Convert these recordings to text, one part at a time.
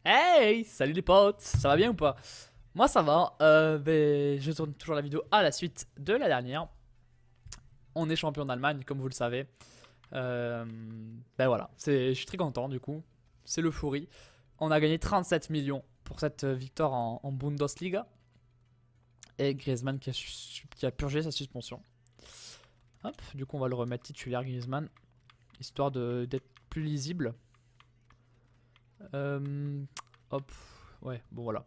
Hey, salut les potes, ça va bien ou pas? Moi ça va, je tourne toujours la vidéo à la suite de la dernière. On est champion d'Allemagne comme vous le savez. Euh, voilà, je suis très content du coup, c'est l'euphorie. On a gagné 37 millions pour cette victoire en Bundesliga. Et Griezmann qui a purgé sa suspension. Hop, du coup on va le remettre titulaire Griezmann, histoire d'être plus lisible. Euh, Hop, ouais, bon voilà.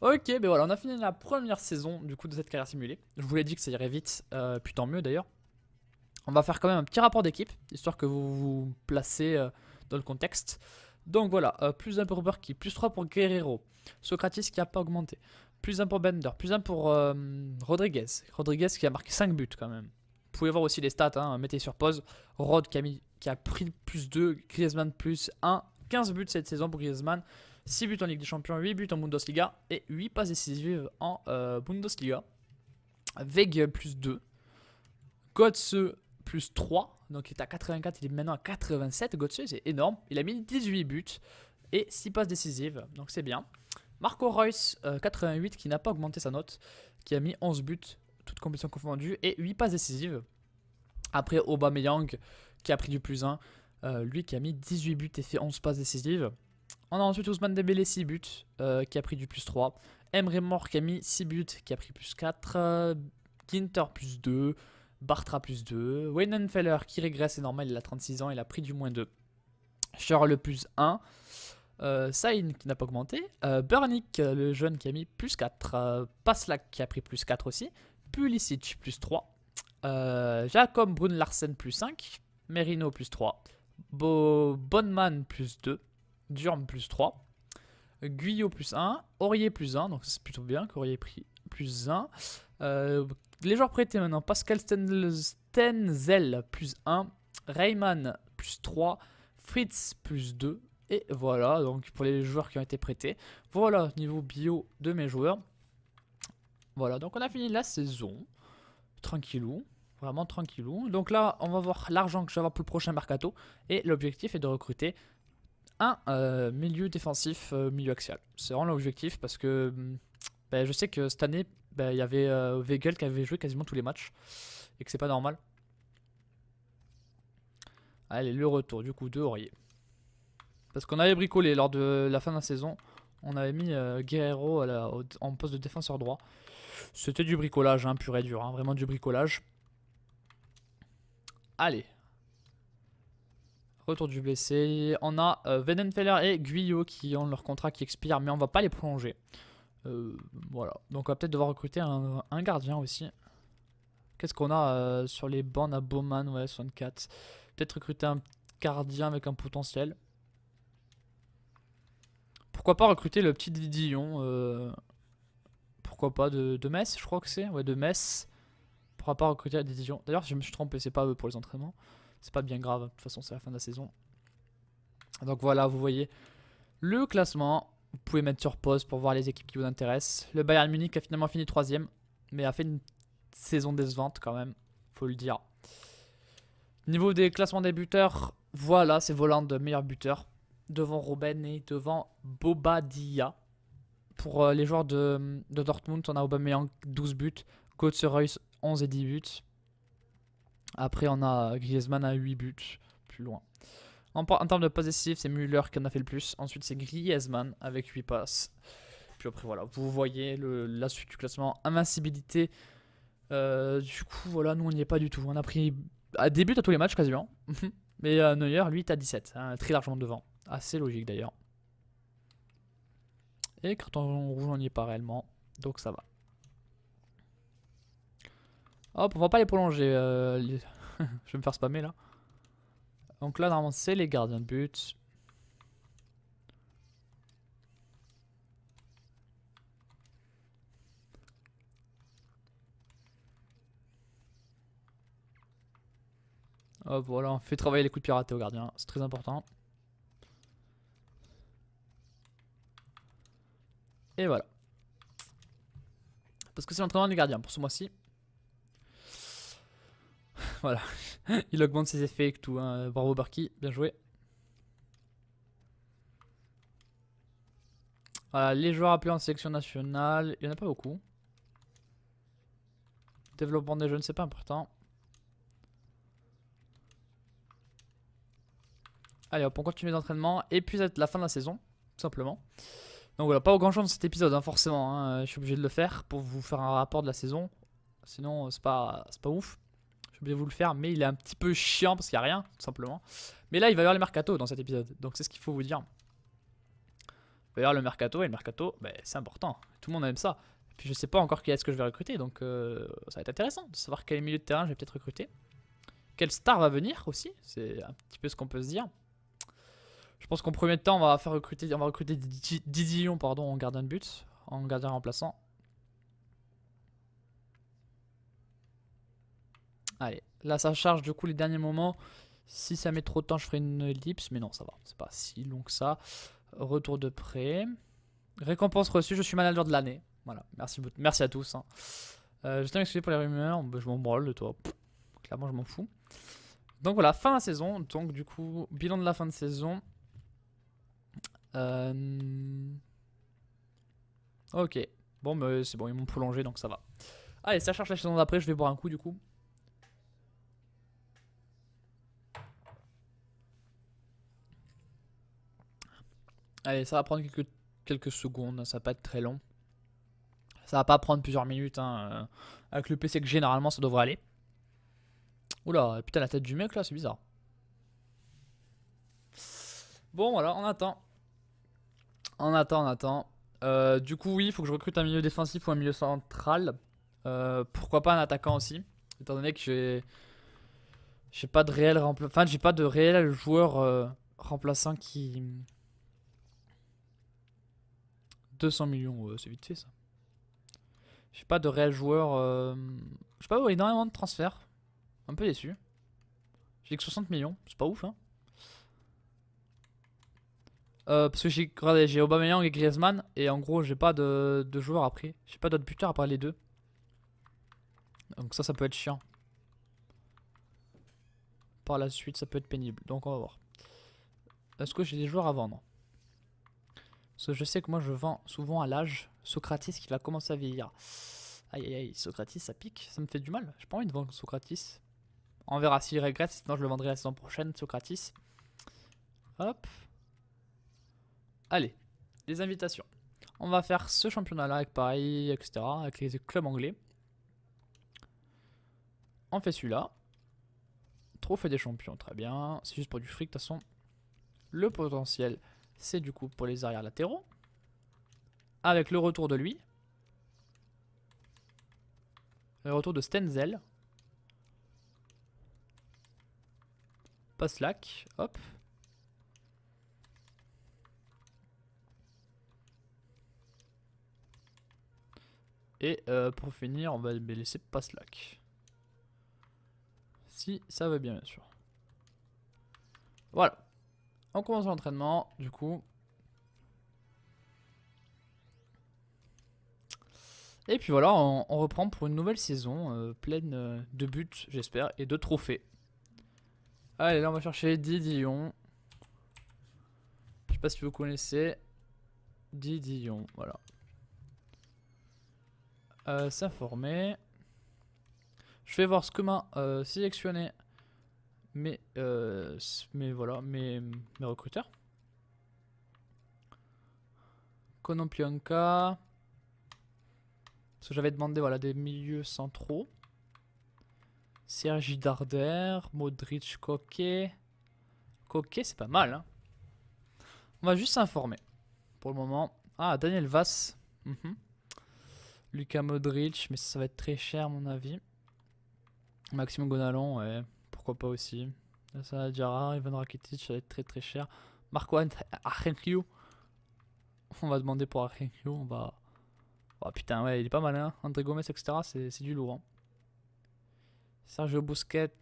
Ok, ben voilà, on a fini la première saison du coup de cette carrière simulée. Je vous l'ai dit que ça irait vite, puis tant mieux d'ailleurs. On va faire quand même un petit rapport d'équipe, histoire que vous vous placez dans le contexte. Donc voilà, plus 1 pour Burki, plus 3 pour Guerrero, Socrates qui n'a pas augmenté, plus 1 pour Bender, plus 1 pour Rodriguez. Rodriguez qui a marqué 5 buts quand même. Vous pouvez voir aussi les stats, hein, mettez sur pause. Rod qui a pris plus 2, Griezmann plus 1, 15 buts cette saison pour Griezmann. 6 buts en Ligue des Champions, 8 buts en Bundesliga et 8 passes décisives en Bundesliga. Veg plus 2. Götze plus 3. Donc il est à 84, il est maintenant à 87. Götze, c'est énorme. Il a mis 18 buts et 6 passes décisives. Donc c'est bien. Marco Reus, 88, qui n'a pas augmenté sa note, qui a mis 11 buts, toutes compétitions confondues, et 8 passes décisives. Après Aubameyang, qui a pris du plus 1, lui qui a mis 18 buts et fait 11 passes décisives. On a ensuite Ousmane Dembélé 6 buts, qui a pris du plus 3. Emre Mor qui a mis 6 buts, qui a pris plus 4. Ginter plus 2. Bartra plus 2. Weidenfeller qui régresse, c'est normal, il a 36 ans, il a pris du moins 2. Charles plus 1. Sain qui n'a pas augmenté. Burnick, le jeune qui a mis plus 4. Paslak qui a pris plus 4 aussi. Pulisic plus 3. Jacob Brun Larsen plus 5. Merino plus 3. Bonman plus 2. Durm plus 3. Guyot plus 1. Aurier plus 1. Donc c'est plutôt bien qu'Aurier ait pris plus 1. Les joueurs prêtés maintenant. Pascal Stenzel plus 1. Rayman plus 3. Fritz plus 2. Et voilà, donc pour les joueurs qui ont été prêtés. Voilà, niveau bio de mes joueurs. Voilà, donc on a fini la saison. Tranquillou. Vraiment tranquillou. Donc là, on va voir l'argent que je vais avoir pour le prochain mercato. Et l'objectif est de recruter un milieu défensif, milieu axial. C'est vraiment l'objectif parce que je sais que cette année, il y avait Weigl qui avait joué quasiment tous les matchs et que c'est pas normal. Allez, le retour du coup de Aurier. Parce qu'on avait bricolé lors de la fin de la saison. On avait mis Guerrero en poste de défenseur droit. C'était du bricolage, hein, pur et dur. Hein, vraiment du bricolage. Allez. Retour du blessé. On a Weidenfeller et Guyot qui ont leur contrat qui expire, mais on va pas les prolonger. Voilà. Donc on va peut-être devoir recruter un gardien aussi. Qu'est-ce qu'on a sur les bancs? On a Bowman, ouais, 64. Peut-être recruter un gardien avec un potentiel. Pourquoi pas recruter le petit Didillon pourquoi pas de Metz, je crois que c'est. Ouais, de Metz. Pourquoi pas recruter la Didillon. D'ailleurs, je me suis trompé, c'est pas eux pour les entraînements. C'est pas bien grave, de toute façon, c'est la fin de la saison. Donc voilà, vous voyez le classement. Vous pouvez mettre sur pause pour voir les équipes qui vous intéressent. Le Bayern Munich a finalement fini 3ème, mais a fait une saison décevante quand même, faut le dire. Niveau des classements des buteurs, voilà, c'est Voland meilleur buteur. Devant Robben et devant Bobadilla. Pour les joueurs de Dortmund, on a Aubameyang 12 buts, Götze Reus 11 et 10 buts. Après, on a Griezmann à 8 buts, plus loin. En termes de passes décisives, c'est Müller qui en a fait le plus. Ensuite, c'est Griezmann avec 8 passes. Puis après, voilà, vous voyez la suite du classement. Invincibilité. Du coup, voilà, nous, on n'y est pas du tout. On a pris des buts à tous les matchs quasiment. Mais Neuer, lui, est à 17, hein, très largement devant. Assez logique d'ailleurs. Et carton rouge, on n'y est pas réellement. Donc ça va. Hop, on va pas les prolonger. Je vais me faire spammer là. Donc là, normalement, c'est les gardiens de but. Hop, voilà, on fait travailler les coups de piraté aux gardiens. C'est très important. Et voilà. Parce que c'est l'entraînement du gardien pour ce mois-ci. Voilà. Il augmente ses effets et tout. Hein. Bravo Barky, bien joué. Voilà, les joueurs appelés en sélection nationale, il n'y en a pas beaucoup. Développement des jeunes, c'est pas important. Allez hop, on continue l'entraînement. Et puis, ça va être la fin de la saison, tout simplement. Donc voilà, pas grand chose dans cet épisode, hein, forcément. Hein. Je suis obligé de le faire pour vous faire un rapport de la saison. Sinon, c'est pas ouf. Je suis obligé de vous le faire, mais il est un petit peu chiant parce qu'il n'y a rien, tout simplement. Mais là, il va y avoir les mercato dans cet épisode. Donc c'est ce qu'il faut vous dire. Il va y avoir le mercato, et le mercato, bah, c'est important. Tout le monde aime ça. Et puis je sais pas encore qui est-ce que je vais recruter, donc ça va être intéressant de savoir quel milieu de terrain je vais peut-être recruter. Quelle star va venir aussi, c'est un petit peu ce qu'on peut se dire. Je pense qu'en premier temps, on va recruter Didion pardon, en gardien de but, en gardien remplaçant. Allez, là ça charge du coup les derniers moments. Si ça met trop de temps, je ferai une ellipse, mais non, ça va, c'est pas si long que ça. Retour de prêt. Récompense reçue, je suis manager de l'année. Voilà, merci à tous. Hein. Je tiens à m'excuser pour les rumeurs, je m'en branle de toi. Pff, clairement, je m'en fous. Donc voilà, fin de la saison. Donc du coup, bilan de la fin de saison. Ok. Bon, mais c'est bon, ils m'ont prolongé, donc ça va. Allez, ça cherche la saison d'après, je vais boire un coup du coup. Allez, ça va prendre quelques secondes, ça va pas être très long. Ça va pas prendre plusieurs minutes. Hein. Avec le PC que j'ai, normalement, ça devrait aller. Oula, putain, la tête du mec là, c'est bizarre. Bon, voilà, on attend. On attend. Du coup, oui, il faut que je recrute un milieu défensif ou un milieu central. Pourquoi pas un attaquant aussi, étant donné que j'ai pas de réel enfin, j'ai pas de réel joueur remplaçant qui 200 millions, c'est vite fait ça. J'ai pas de réel joueur. J'ai pas énormément de transferts. Un peu déçu. J'ai que 60 millions, c'est pas ouf hein. Parce que j'ai Aubameyang et Griezmann et en gros j'ai pas de joueurs après. J'ai pas d'autres buteurs à part les deux. Donc ça peut être chiant. Par la suite ça peut être pénible. Donc on va voir. Est-ce que j'ai des joueurs à vendre? Parce que je sais que moi je vends souvent à l'âge. Socratis qui va commencer à vieillir. Aïe aïe aïe, Socratis ça pique, ça me fait du mal. J'ai pas envie de vendre Socratis. On verra s'il regrette, sinon je le vendrai la saison prochaine, Socratis. Hop. Allez, les invitations. On va faire ce championnat-là avec Paris, etc. Avec les clubs anglais. On fait celui-là. Trophée des champions, très bien. C'est juste pour du fric, de toute façon. Le potentiel, c'est du coup pour les arrières latéraux. Avec le retour de lui. Le retour de Stenzel. Paslak, hop. Et pour finir, on va laisser Paslak. Si ça va bien, bien sûr. Voilà. On commence l'entraînement, du coup. Et puis voilà, on reprend pour une nouvelle saison pleine de buts, j'espère, et de trophées. Allez, là on va chercher Didion. Je sais pas si vous connaissez. Didion, voilà. S'informer. Je vais voir ce que m'a sélectionné mes voilà, mes recruteurs. Konoplyanka. Parce que j'avais demandé voilà, des milieux centraux. Sergi Darder, Modric, Koke. Koke, c'est pas mal. Hein. On va juste s'informer. Pour le moment. Ah, Daniel Vass. Lucas Modric, mais ça va être très cher à mon avis. Maxime Gonalon, ouais, pourquoi pas aussi. Ça va dire rare, Ivan Rakitic, ça va être très très cher. Marco Ajencio. On va demander pour Ajencio, on va... Oh putain, ouais, il est pas mal, hein. André Gomez, etc., c'est du lourd. Hein. Sergio Busquets.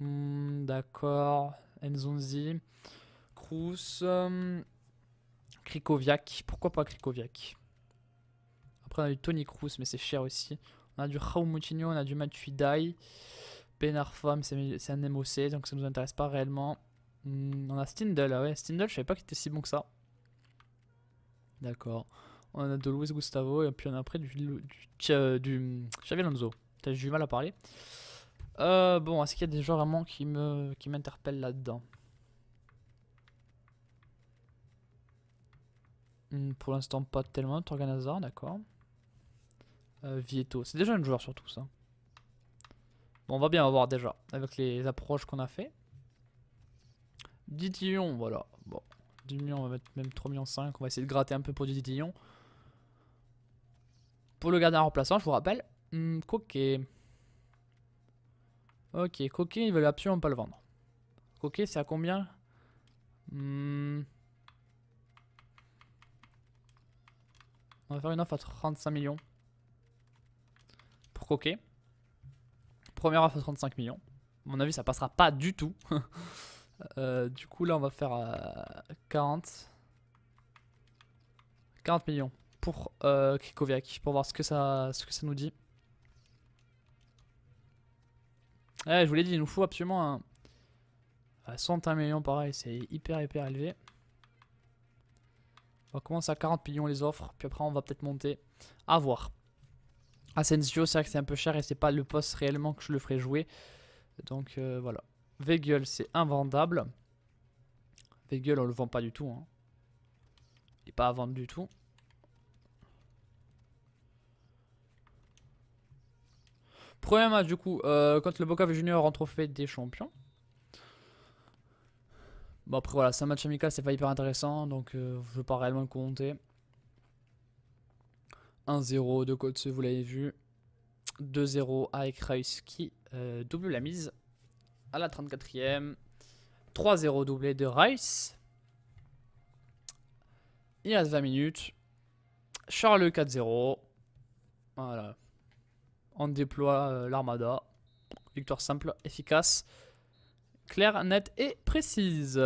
D'accord. Nzonzi. Kroos. Krikoviak. Pourquoi pas Krikoviak? Après, on a du Tony Kroos, mais c'est cher aussi. On a du Raúl Moutinho, on a du Matuidi. Ben Arfa, c'est un MOC, donc ça nous intéresse pas réellement. On a Stindl, ouais. Stindl, je savais pas qu'il était si bon que ça. D'accord. On a de Luis Gustavo et puis on a après du Xavi Alonso. J'ai du mal à parler. Bon, est-ce qu'il y a des joueurs vraiment qui m'interpellent là-dedans? Pour l'instant, pas tellement. Torgan Hazard, d'accord. Vieto, c'est déjà un joueur surtout ça. Bon, on va bien voir déjà avec les approches qu'on a fait. 10 Dion, voilà. Bon, 10 millions, on va mettre même 3,5 millions. On va essayer de gratter un peu pour 10 Dion. Pour le gardien remplaçant, je vous rappelle, Coquet. Ok, Coquet, ils veulent absolument pas le vendre. Coquet, c'est à combien? On va faire une offre à 35 millions. Pour Coquet. Première offre à 35 millions. À mon avis, ça passera pas du tout. Du coup, là, on va faire 40 millions pour Krikoviak. Pour voir ce que ça nous dit. Ouais, je vous l'ai dit, il nous faut absolument un 61 millions, pareil, c'est hyper élevé. On va commencer à 40 millions les offres, puis après on va peut-être monter. À voir. Asensio, c'est vrai que c'est un peu cher et c'est pas le poste réellement que je le ferai jouer. Donc voilà. Weigl, c'est invendable. Weigl, on le vend pas du tout. Hein. Il n'est pas à vendre du tout. Premier match du coup, contre le Boca Junior en trophée des champions. Bon après voilà, c'est un match amical, c'est pas hyper intéressant, donc je veux pas réellement le compter. 1-0 de Kotze, vous l'avez vu. 2-0 avec Reus qui double la mise à la 34e. 3-0 doublé de Reus. Il reste 20 minutes. Charles 4-0. Voilà. On déploie l'armada. Victoire simple, efficace, claire, nette et précise.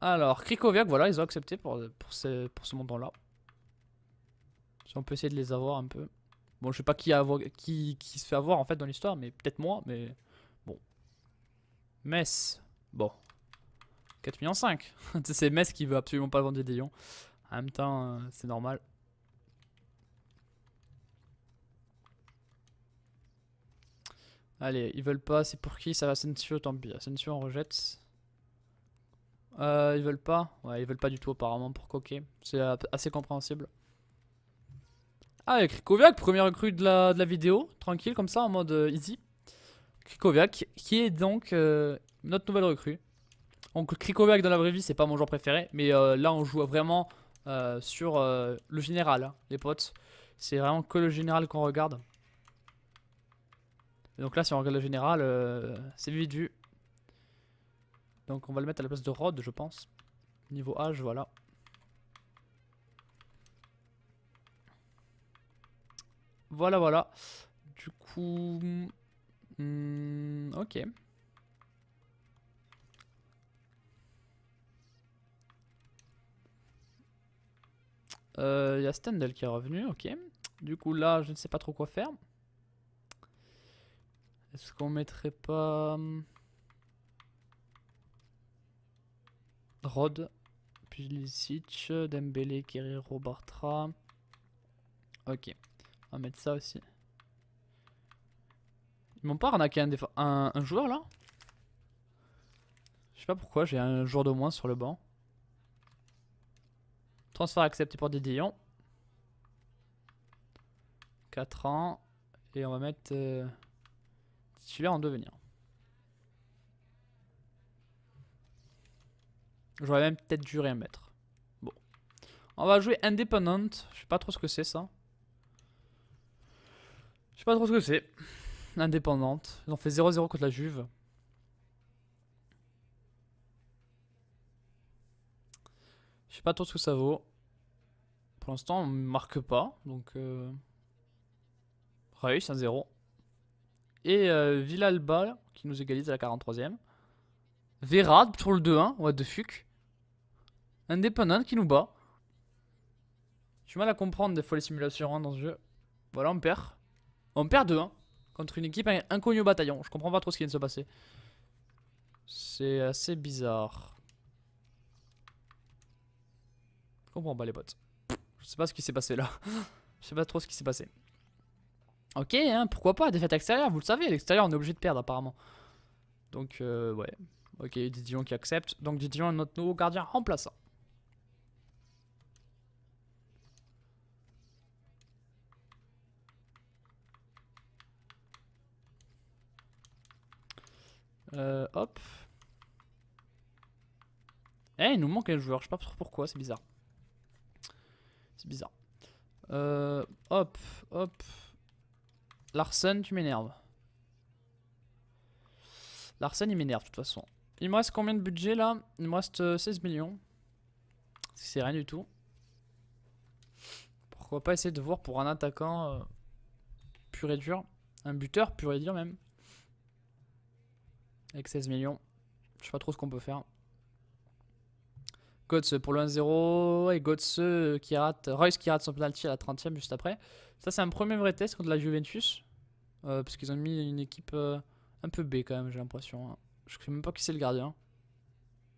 Alors, Krikoviak, voilà, ils ont accepté pour ce montant-là. Si on peut essayer de les avoir un peu. Bon, je sais pas qui se fait avoir en fait dans l'histoire, mais peut-être moi, mais bon. Metz, bon. 4,5 millions. C'est Metz qui veut absolument pas vendre des Dion. En même temps, c'est normal. Allez, ils veulent pas, c'est pour qui? Ça va, Asensio, tant pis. Asensio, on rejette. Ils veulent pas? Ouais, ils veulent pas du tout apparemment pour Coquet. C'est assez compréhensible. Ah, avec Krikoviak, première recrue de la vidéo. Tranquille, comme ça, en mode easy. Krikoviak, qui est donc notre nouvelle recrue. Donc Krikoviak dans la vraie vie, c'est pas mon joueur préféré. Mais là, on joue vraiment sur le général, hein, les potes. C'est vraiment que le général qu'on regarde. Et donc là, si on regarde le général, c'est vite vu. Donc on va le mettre à la place de Rod, je pense. Niveau âge, voilà. Voilà. Du coup... ok. Il y a Stendhal qui est revenu, ok. Du coup là, je ne sais pas trop quoi faire. Est-ce qu'on mettrait pas... Rod, Pulisic, Dembélé, Guerreiro, Bartra. Ok, on va mettre ça aussi. Ils m'ont pas arnaqué un joueur là? Je sais pas pourquoi, j'ai un joueur de moins sur le banc. Transfert accepté pour Didion. 4 ans. Et on va mettre titulaire en devenir. J'aurais même peut-être dû rien mettre. Bon. On va jouer Independent. Je sais pas trop ce que c'est ça. Je sais pas trop ce que c'est. Indépendante. Ils ont fait 0-0 contre la Juve. Je sais pas trop ce que ça vaut. Pour l'instant, on ne marque pas. Donc, Reus 1-0. Et Villalba qui nous égalise à la 43e. Vera pour le 2-1. What the fuck. Independent qui nous bat. J'ai du mal à comprendre des fois les simulations dans ce jeu. Voilà, on perd. On perd 2-1 contre une équipe inconnue au bataillon. Je comprends pas trop ce qui vient de se passer. C'est assez bizarre. Je comprends pas les potes. Je sais pas ce qui s'est passé là. Je sais pas trop ce qui s'est passé. Ok, hein, pourquoi pas, défaite extérieure, vous le savez, à l'extérieur on est obligé de perdre apparemment. Donc ouais. Ok, Didion qui accepte. Donc Didion est notre nouveau gardien remplaçant. Hop. Eh, il nous manque un joueur, je sais pas pourquoi, c'est bizarre. C'est bizarre. Hop, hop. Larsen, tu m'énerves. Larsen, il m'énerve de toute façon. Il me reste combien de budget là? Il me reste 16 millions. C'est rien du tout. Pourquoi pas essayer de voir pour un attaquant pur et dur. Un buteur pur et dur même. Avec 16 millions. Je sais pas trop ce qu'on peut faire. Götze pour le 1-0. Et Götze qui rate. Royce qui rate son penalty à la 30e juste après. Ça, c'est un premier vrai test contre la Juventus. Parce qu'ils ont mis une équipe un peu B quand même, j'ai l'impression. Je sais même pas qui c'est le gardien.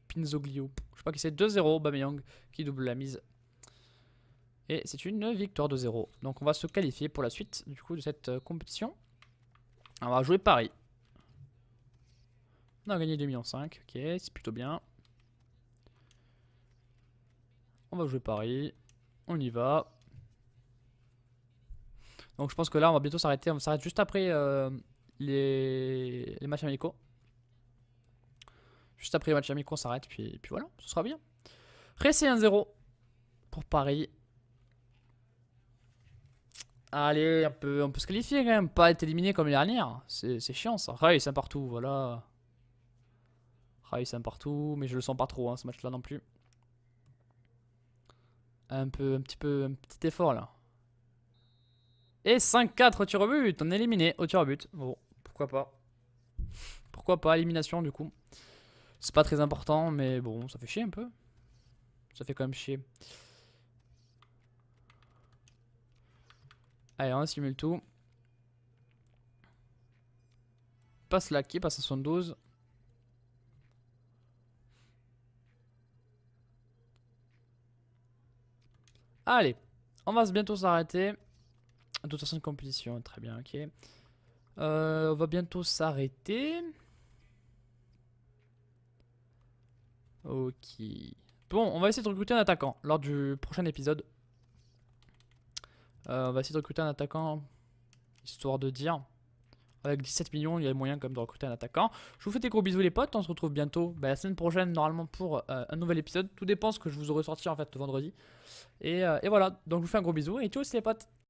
Pinzoglio. Je sais pas qui c'est. 2-0. Aubameyang qui double la mise. Et c'est une victoire de 0. Donc on va se qualifier pour la suite du coup de cette compétition. On va jouer Paris. On a gagné 2,5 millions. Ok, c'est plutôt bien. On va jouer Paris. On y va. Donc je pense que là on va bientôt s'arrêter. On s'arrête juste après les matchs amicaux. Juste après les matchs amicaux on s'arrête. Puis voilà, ce sera bien. Restez 1-0 pour Paris. Allez, on peut se qualifier quand même. Pas être éliminé comme l'année dernière. C'est chiant ça. Rai, c'est un partout, voilà. Rai, c'est un partout. Mais je le sens pas trop, hein, ce match-là non plus. Un petit effort là. Et 5-4 au tir au but. On est éliminé au tir au but. Bon, pourquoi pas. Pourquoi pas, élimination du coup. C'est pas très important, mais bon, ça fait chier un peu. Ça fait quand même chier. Allez, on simule tout. Passe là, qui passe à 72. Allez, on va bientôt s'arrêter. De toute façon, une compétition, très bien, ok. On va bientôt s'arrêter. Ok. Bon, on va essayer de recruter un attaquant lors du prochain épisode. On va essayer de recruter un attaquant, histoire de dire. Avec 17 millions, il y a moyen quand même de recruter un attaquant. Je vous fais des gros bisous les potes, on se retrouve bientôt la semaine prochaine normalement pour un nouvel épisode. Tout dépend ce que je vous aurai sorti en fait le vendredi. Et voilà, donc je vous fais un gros bisou et ciao les potes.